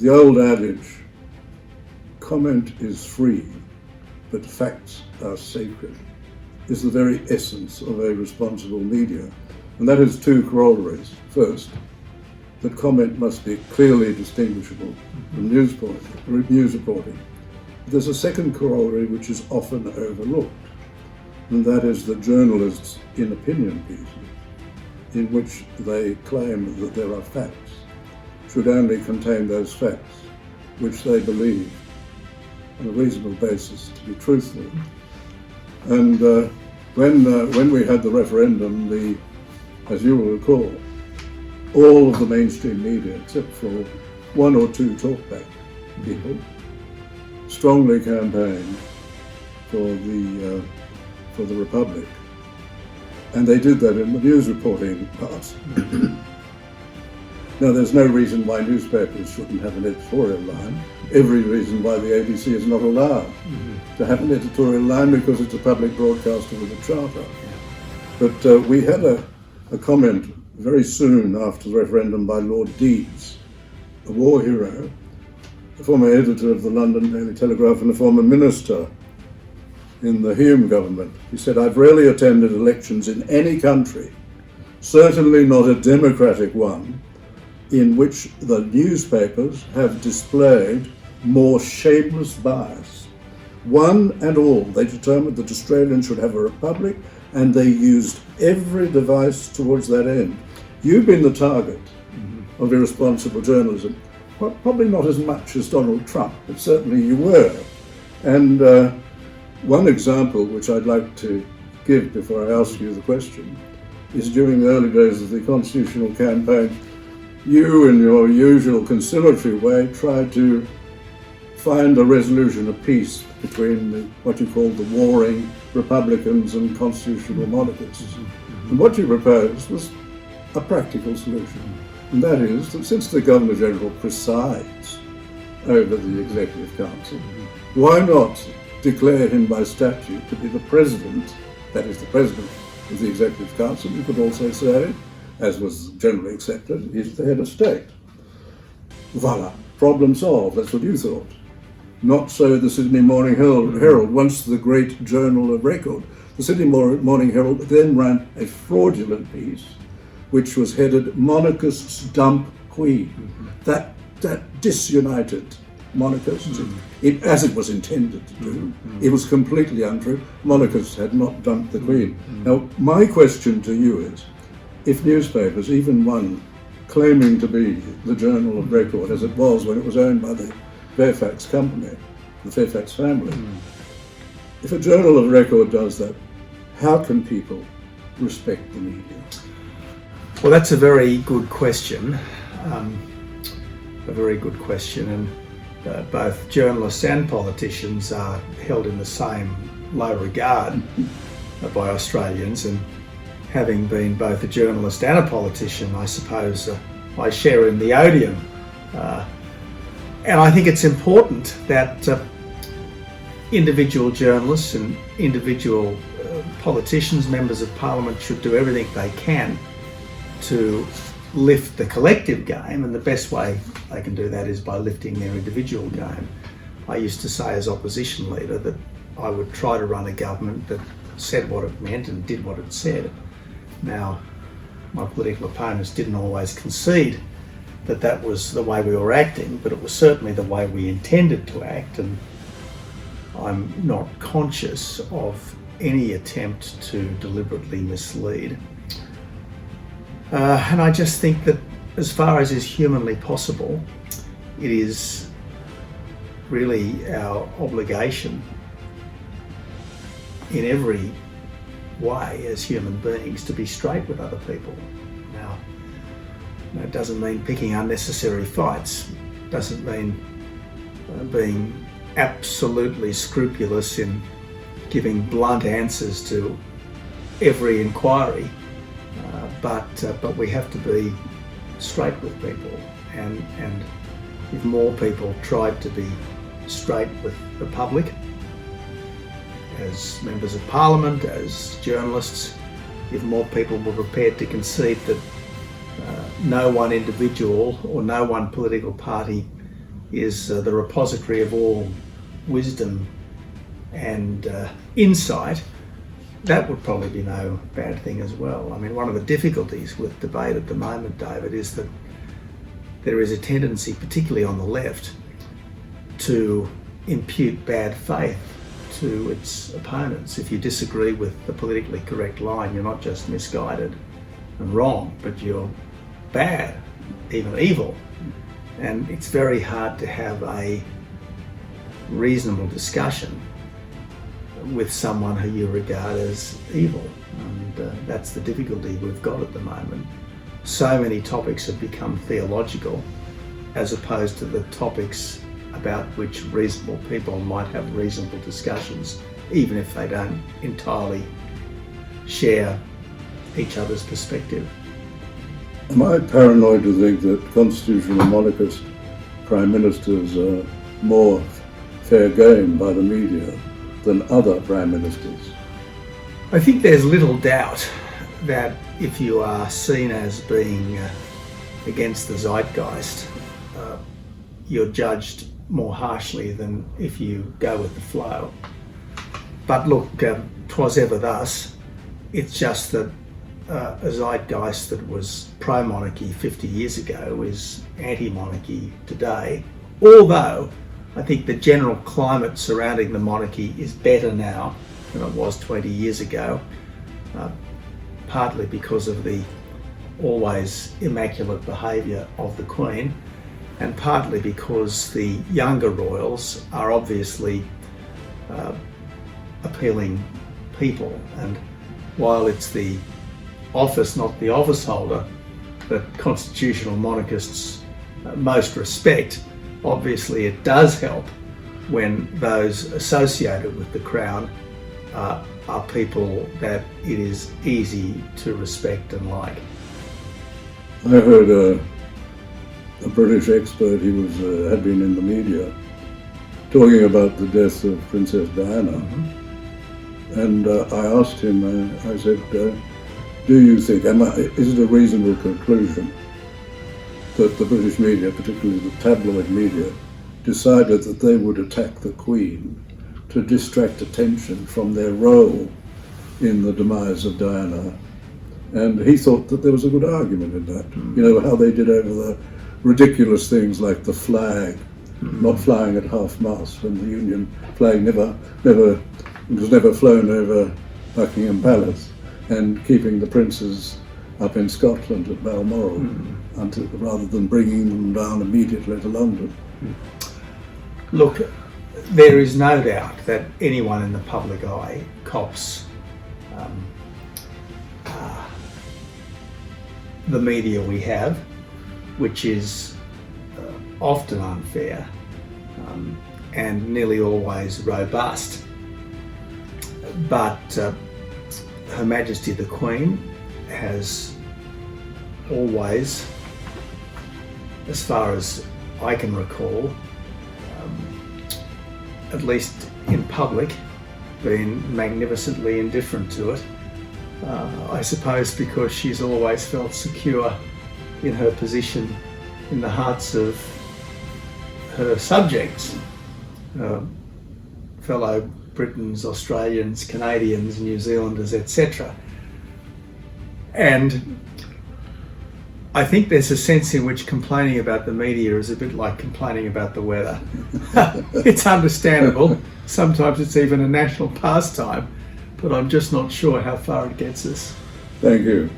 The old adage, comment is free, but facts are sacred, is the very essence of a responsible media. And that has two corollaries. First, that comment must be clearly distinguishable from news reporting. There's a second corollary which is often overlooked, and that is that journalists in opinion pieces, in which they claim that there are facts, should only contain those facts which they believe on a reasonable basis to be truthful. And when we had the referendum, as you will recall, all of the mainstream media, except for one or two talkback people, strongly campaigned for the Republic, and they did that in the news reporting part. Now, there's no reason why newspapers shouldn't have an editorial line. Every reason why the ABC is not allowed to have an editorial line, because it's a public broadcaster with a charter. But we had a comment very soon after the referendum by Lord Deeds, a war hero, the former editor of the London Daily Telegraph and a former minister in the Hume government. He said, "I've rarely attended elections in any country, certainly not a democratic one, in which the newspapers have displayed more shameless bias. One and all, they determined that Australians should have a republic, and they used every device towards that end." You've been the target of irresponsible journalism. Probably not as much as Donald Trump, but certainly you were. And one example which I'd like to give before I ask you the question is during the early days of the constitutional campaign, you, in your usual conciliatory way, tried to find a resolution of peace between what you called the warring Republicans and constitutional monarchists. And what you proposed was a practical solution, and that is that since the Governor-General presides over the Executive Council, why not declare him by statute to be the President, that is the President of the Executive Council. You could also say, as was generally accepted, he's the head of state. Voila, problem solved, that's what you thought. Not so the Sydney Morning Herald, once the great journal of record. The Sydney Morning Herald then ran a fraudulent piece which was headed "Monarchists Dump Queen." That disunited monarchists, as it was intended to do. It was completely untrue. Monarchists had not dumped the Queen. Now, my question to you is, if newspapers, even one claiming to be the journal of record, as it was when it was owned by the Fairfax company, the Fairfax family, if a journal of record does that, how can people respect the media? Well, that's a very good question. And both journalists and politicians are held in the same low regard by Australians, and having been both a journalist and a politician, I suppose I share in the odium. And I think it's important that individual journalists and individual politicians, members of parliament, should do everything they can to lift the collective game, and the best way they can do that is by lifting their individual game. I used to say as opposition leader that I would try to run a government that said what it meant and did what it said. Now, my political opponents didn't always concede that that was the way we were acting, but it was certainly the way we intended to act, and I'm not conscious of any attempt to deliberately mislead. And I just think that as far as is humanly possible, it is really our obligation in every way as human beings to be straight with other people. Now, it doesn't mean picking unnecessary fights, doesn't mean being absolutely scrupulous in giving blunt answers to every inquiry, but we have to be straight with people, and if more people tried to be straight with the public, as members of parliament, as journalists, if more people were prepared to concede that no one individual or no one political party is the repository of all wisdom and insight, that would probably be no bad thing as well. I mean, one of the difficulties with debate at the moment, David, is that there is a tendency, particularly on the left, to impute bad faith to its opponents. If you disagree with the politically correct line, you're not just misguided and wrong, but you're bad, even evil. And it's very hard to have a reasonable discussion with someone who you regard as evil. And that's the difficulty we've got at the moment. So many topics have become theological as opposed to the topics about which reasonable people might have reasonable discussions, even if they don't entirely share each other's perspective. Am I paranoid to think that constitutional monarchist prime ministers are more fair game by the media than other prime ministers? I think there's little doubt that if you are seen as being against the zeitgeist, you're judged more harshly than if you go with the flow. But look, 'twas ever thus. It's just that a zeitgeist that was pro-monarchy 50 years ago is anti-monarchy today, although I think the general climate surrounding the monarchy is better now than it was 20 years ago, partly because of the always immaculate behaviour of the Queen, and partly because the younger royals are obviously appealing people. And while it's the office, not the office holder, that constitutional monarchists most respect, obviously it does help when those associated with the crown are people that it is easy to respect and like. I heard a British expert, he was had been in the media, talking about the death of Princess Diana. And I asked him, I said, do you think, is it a reasonable conclusion that the British media, particularly the tabloid media, decided that they would attack the Queen to distract attention from their role in the demise of Diana? And he thought that there was a good argument in that. You know, how they did over the ridiculous things like the flag, not flying at half-mast, when the Union flag was never flown over Buckingham Palace, and keeping the princes up in Scotland at Balmoral, rather than bringing them down immediately to London. Look, there is no doubt that anyone in the public eye cops the media we have, which is often unfair and nearly always robust. But Her Majesty the Queen has always, as far as I can recall, at least in public, been magnificently indifferent to it. I suppose because she's always felt secure in her position in the hearts of her subjects, fellow Britons, Australians, Canadians, New Zealanders, etc. And I think there's a sense in which complaining about the media is a bit like complaining about the weather. It's understandable. Sometimes it's even a national pastime, but I'm just not sure how far it gets us. Thank you.